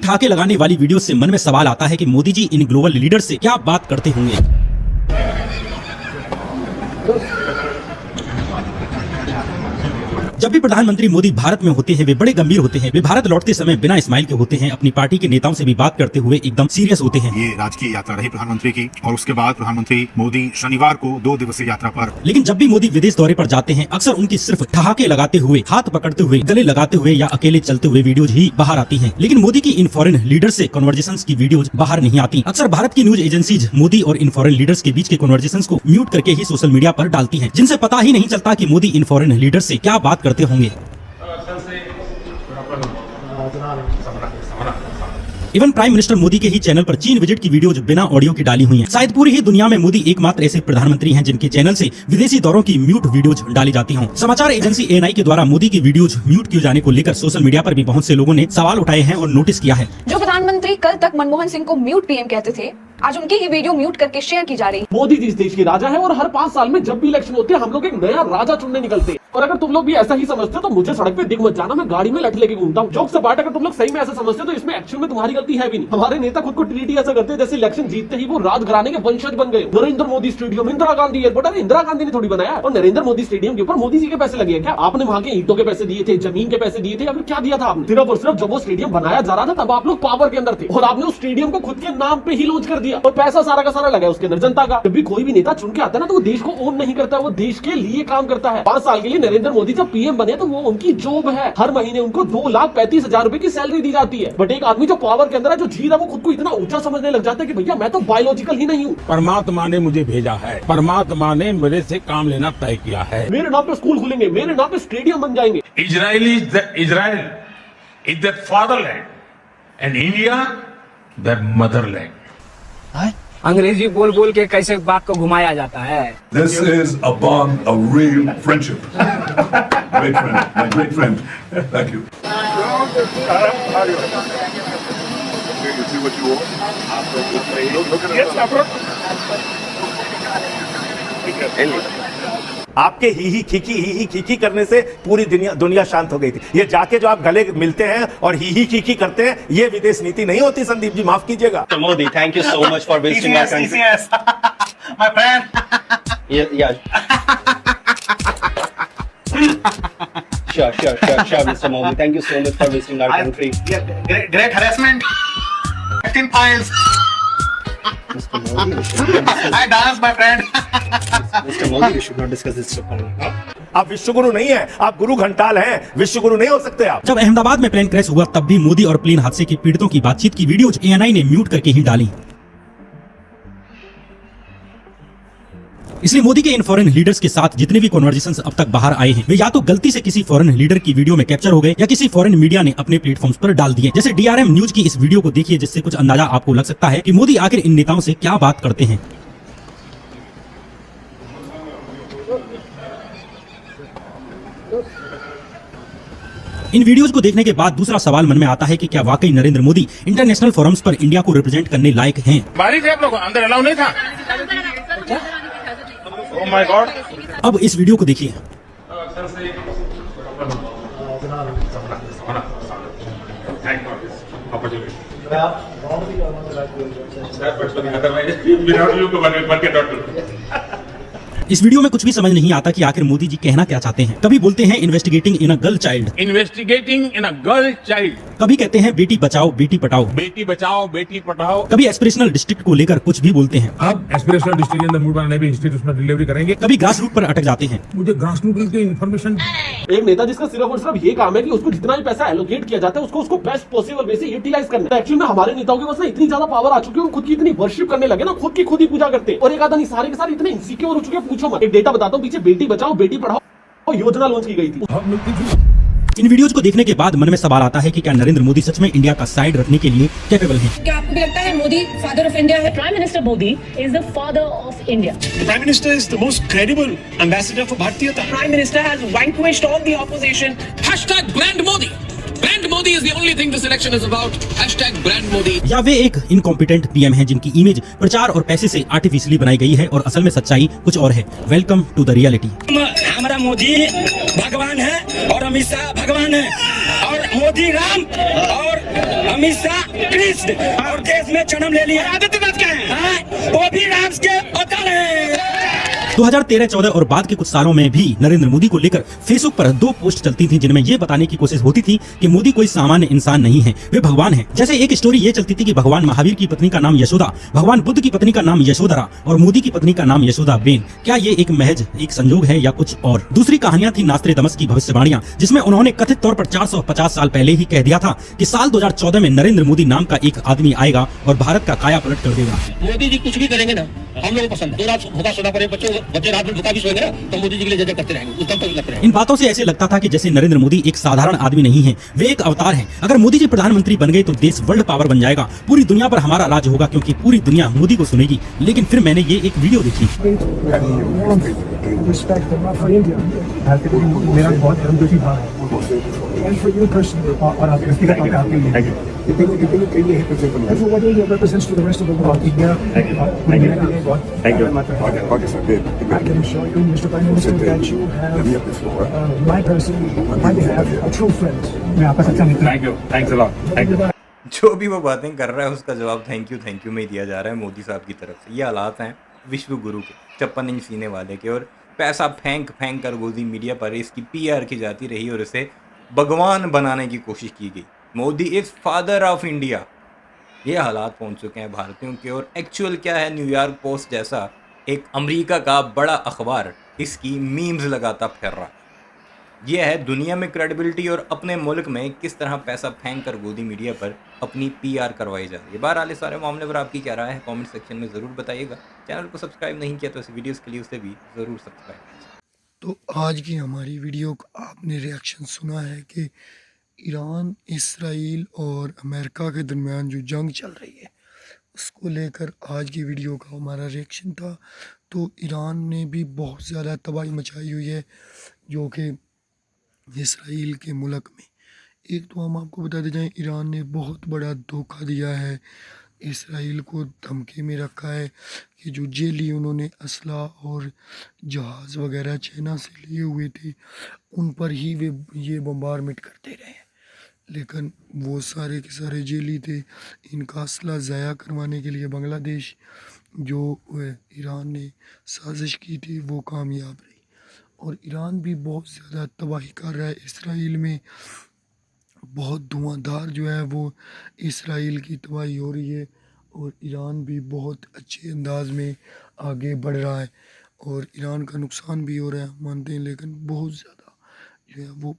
ठहाके लगाने वाली वीडियो से मन में सवाल आता है कि Modi ji in global leader से क्या बात करते होंगे। जब भी प्रधानमंत्री मोदी भारत में होते हैं वे बड़े गंभीर होते हैं। वे भारत लौटते समय बिना स्माइल के होते हैं। अपनी पार्टी के नेताओं से भी बात करते हुए एकदम सीरियस होते हैं। ये राजकीय यात्रा रही प्रधानमंत्री की और उसके बाद प्रधानमंत्री मोदी शनिवार को 2 दिवसीय यात्रा पर। लेकिन जब भी मोदी विदेश दौरे पर जाते हैं अक्सर उनकी सिर्फ ठहाके लगाते हुए, हाथ पकड़ते हुए, गले लगाते हुए या अकेले चलते हुए वीडियोज ही बाहर आती हैं। लेकिन मोदी की इन फॉरेन लीडर से कन्वर्सेशंस की वीडियोज बाहर नहीं आती। अक्सर भारत की न्यूज एजेंसीज मोदी और इन फॉरेन लीडर्स के बीच के कन्वर्सेशंस को म्यूट करके ही सोशल मीडिया पर डालती हैं, जिनसे पता ही नहीं चलता कि मोदी इन फॉरेन लीडर से क्या बात करते होंगे। इवन प्राइम मिनिस्टर मोदी के ही चैनल पर चीन विजिट की वीडियोज बिना ऑडियो की डाली हुई हैं। शायद पूरी ही दुनिया में मोदी एकमात्र ऐसे प्रधानमंत्री हैं जिनके चैनल से विदेशी दौरों की म्यूट वीडियोज डाली जाती हों। समाचार एजेंसी ANI के द्वारा मोदी की वीडियोज म्यूट किए जाने को लेकर सोशल मीडिया पर भी बहुत से लोगों ने सवाल उठाए हैं और नोटिस किया है। जो प्रधानमंत्री कल तक मनमोहन सिंह को म्यूट PM कहते थे, आज उनकी ही वीडियो म्यूट करके शेयर की जा रही। मोदी जी इस देश के राजा है और हर 5 साल में जब भी इलेक्शन होते हैं हम लोग एक नया राजा चुनने निकलते हैं। और अगर तुम लोग भी ऐसा ही समझते हो तो मुझे सड़क पे दिख मत जाना, मैं गाड़ी में लठ लेके घूमता हूँ। जोक से बात, अगर तुम लोग सही में ऐसा समझते हो तो इसमें एक्चुअल में तुम्हारी गलती है भी नहीं। हमारे नेता खुद को ट्रीट ही ऐसा करते हैं जैसे इलेक्शन जीतते ही वो राजघराने के वंशज बन गए। नरेंद्र मोदी स्टेडियम, इंदिरा गांधी एयरपोर्ट, अरे इंदिरा गांधी ने थोड़ी बनाया। और नरेंद्र मोदी स्टेडियम के ऊपर मोदी जी के पैसे लगे हैं क्या? आपने वहां के ईंटों के पैसे दिए थे, जमीन के पैसे दिए थे, या फिर क्या दिया था आपने? सिर्फ और सिर्फ जब वो स्टेडियम बनाया जा रहा था तब आप लोग पावर के अंदर थे और आपने उस स्टेडियम को खुद के नाम पे ही लॉन्च कर दिया और पैसा सारा का सारा लगा उसके अंदर जनता का। जब भी कोई भी नेता चुन के आता है ना तो वो देश को ओन नहीं करता, वो देश के लिए काम करता है। 5 साल के लिए नरेंद्र मोदी जब PM बने तो वो उनकी जॉब है। हर महीने उनको 2,35,000 रुपए की सैलरी दी जाती है। बट एक आदमी जो पावर के अंदर है, जो जीत है, वो खुद को इतना ऊंचा समझने लग जाता है कि भैया मैं तो बायोलॉजिकल ही नहीं हूँ। परमात्मा ने मुझे भेजा है, परमात्मा ने मेरे से काम लेना तय किया है। मेरे नाम पे स्कूल खुलेंगे, मेरे नाम पे स्टेडियम बन जाएंगे। Israel is their fatherland and India their motherland. अंग्रेजी बोल बोल के कैसे बात को घुमाया जाता है। This is a bond of real friendship. Great friend, my great friend. Thank you. You see what you want? Look at it. आपके ही खीखी करने से पूरी दुनिया शांत हो गई थी। ये जाके जो आप गले मिलते हैं और ही खीखी करते हैं, ये विदेश नीति नहीं होती। संदीप जी माफ कीजिएगा। Modi, thank you so much for visiting our country. My friend. या Sure, Mr. Modi. Thank you so much for visiting our country. Great harassment. 15 files. Mr. Modi, we should not discuss. I dance, my friend. Mr. Modi, we should not discuss this openly. आप विश्वगुरु नहीं है, आप गुरु घंटाल हैं, विश्वगुरु नहीं हो सकते आप। जब अहमदाबाद में प्लेन क्रैश हुआ तब भी मोदी और प्लेन हादसे के पीड़ितों की बातचीत की वीडियोज ANI ने म्यूट करके ही डाली। इसलिए मोदी के इन फॉरेन लीडर्स के साथ जितने भी कन्वर्सेशंस अब तक बाहर आए हैं वे या तो गलती से किसी फॉरेन लीडर की वीडियो में कैप्चर हो गए या किसी फॉरेन मीडिया ने अपने प्लेटफॉर्म्स पर डाल दिए। जैसे DRM न्यूज की इस वीडियो को देखिए, जिससे कुछ अंदाजा आपको लग सकता है कि मोदी आखिर इन नेताओं से क्या बात करते हैं। इन वीडियोज को देखने के बाद दूसरा सवाल मन में आता है कि क्या वाकई नरेंद्र मोदी इंटरनेशनल फोरम्स पर इंडिया को रिप्रेजेंट करने लायक हैं? बारिश है, आप लोग अंदर अलाउ नहीं था। Oh my God. अब इस वीडियो को देखिए। इस वीडियो में कुछ भी समझ नहीं आता कि आखिर मोदी जी कहना क्या चाहते हैं। कभी बोलते हैं investigating in a girl child, कभी कहते हैं बेटी बचाओ बेटी पढ़ाओ, बेटी पढ़ाओ। कभी एस्पिरेशनल डिस्ट्रिक्ट को लेकर कुछ भी बोलते हैं। अब एस्पिरेशनल डिस्ट्रिक्ट के अंदर मूड बनाने भी इंस्टीट्यूशनल डिलीवरी करेंगे। कभी ग्रास रूट पर अटक जाते हैं। मुझे ग्रास रूट की इन्फॉर्मेशन। एक नेता जिसका सिर्फ और सिर्फ ये काम है कि उसको जितना भी पैसा एलोकेट किया जाता है उसको बेस्ट पॉसिबल वे से यूटिलाइज करना है। एक्चुअली में हमारे नेताओं के पास ना इतनी ज्यादा पावर आ चुकी है, खुद की इतनी वर्शिप करने लगे ना, खुद की खुद ही पूजा करते हैं। और एक आधा नहीं, सारे के सारे इतने इनसिक्योर हो चुके हैं, पूछो मत। एक डेटा बताता हूँ, पीछे बेटी बचाओ बेटी पढ़ाओ योजना लॉन्च की गई थी। इन वीडियोज को देखने के बाद मन में सवाल आता है कि क्या नरेंद्र मोदी सच में इंडिया का साइड रखने के लिए कैपेबल हैं? क्या आपको भी लगता है मोदी फादर ऑफ इंडिया है? Prime minister Modi is the father of India. Prime minister is the most credible ambassador for भारतीयता। Prime minister has vanquished all the opposition. #brand Modi. Brand Modi is the only thing this election is about. #brand Modi. या वे एक incompetent PM हैं जिनकी image प्रचार और पैसे से artificially बनाई गई है और असल में सच्चाई कुछ और है। Welcome to the reality. हमारा मोदी भगवान है और अमित शाह भगवान है और मोदी राम और अमित शाह कृष्ण और देश में जन्म ले लिया। आदित्यनाथ क्या है? वो भी राम के अवतार है। 2013-14 और बाद के कुछ सालों में भी नरेंद्र मोदी को लेकर फेसबुक पर 2 पोस्ट चलती थी जिनमें ये बताने की कोशिश होती थी कि मोदी कोई सामान्य इंसान नहीं है, वे भगवान हैं। जैसे एक स्टोरी ये चलती थी कि भगवान महावीर की पत्नी का नाम यशोदा, भगवान बुद्ध की पत्नी का नाम यशोधरा और मोदी की पत्नी का नाम यशोदा बेन। क्या ये एक महज एक संयोग है या कुछ और? दूसरी कहानियां थी नास्त्रेदमस की भविष्यवाणियां, जिसमें उन्होंने कथित तौर पर 450 साल पहले ही कह दिया था कि साल 2014 में नरेंद्र मोदी नाम का एक आदमी आएगा और भारत का काया पलट कर देगा। मोदी जी कुछ भी करेंगे ना, हम लोगों को पसंद। 2 रात भूखा सोना पड़े, बच्चे रात में भूखा भी सोएंगे ना, तो मोदी जी के लिए जय करते रहेंगे, उस दम तक करते रहेंगे। इन बातों से ऐसे लगता था कि जैसे नरेंद्र मोदी एक साधारण आदमी नहीं है, वे एक अवतार हैं। अगर मोदी जी प्रधानमंत्री बन गए तो देश वर्ल्ड पावर बन जाएगा, पूरी दुनिया पर हमारा राज होगा क्योंकि पूरी दुनिया मोदी को सुनेगी। लेकिन फिर मैंने ये एक वीडियो देखी। मेरा बहुत धर्मदोषी भाव है and for you personally और आप व्यक्तिगत तौर पे आपके लिए and for what India represents to the rest of the world. India thank you. I can assure you, Mr. Prime Minister, that you have my person, on my behalf, a true friend. मैं आपका सच्चा मित्र। Thank you. Thanks a lot. Thank you. जो भी वो बातें कर रहा है उसका जवाब थैंक यू में ही दिया जा रहा है मोदी साहब की तरफ से। ये हालात हैं विश्व गुरु के, 56 इंच सीने वाले के, और पैसा फेंक कर गोदी मीडिया पर इसकी PR की जाती रही और इसे भगवान बनाने की कोशिश की गई। Modi is father of India. ये हालात पहुंच चुके हैं भारतीयों के, और एक्चुअल क्या है, न्यूयॉर्क पोस्ट जैसा एक अमेरिका का बड़ा अखबार इसकी मीम्स लगाता फिर रहा। यह है दुनिया में क्रेडिबिलिटी और अपने मुल्क में किस तरह पैसा फेंक कर गोदी मीडिया पर अपनी PR करवाई जा रही है। बहरहाल इस सारे मामले पर आपकी क्या राय है, कमेंट सेक्शन में ज़रूर बताइएगा। चैनल को सब्सक्राइब नहीं किया तो इस वीडियोस के लिए उसे भी ज़रूर सब्सक्राइब कीजिए। तो आज की हमारी वीडियो का आपने रिएक्शन सुना है कि ईरान, इसराइल और अमेरिका के दरमियान जो जंग चल रही है उसको लेकर आज की वीडियो का हमारा रिएक्शन था। तो ईरान ने भी बहुत ज़्यादा तबाही मचाई हुई है जो कि इसराइल के मुल्क में। एक तो हम आपको बता दें जाएँ, ईरान ने बहुत बड़ा धोखा दिया है, इसराइल को धमकी में रखा है कि जो जेली उन्होंने असला और जहाज़ वगैरह चाइना से लिए हुए थे उन पर ही वे ये बम्बारमेंट करते रहे। लेकिन वो सारे के सारे जेली थे, इनका असला ज़ाया करवाने के लिए बांग्लादेश जो ईरान ने साजिश की थी वो कामयाब रही। और ईरान भी बहुत ज़्यादा तबाही कर रहा है इसराइल में, बहुत धुआंधार जो है वो इसराइल की तबाही हो रही है। और ईरान भी बहुत अच्छे अंदाज में आगे बढ़ रहा है और ईरान का नुकसान भी हो रहा है मानते हैं, लेकिन बहुत ज़्यादा जो है वो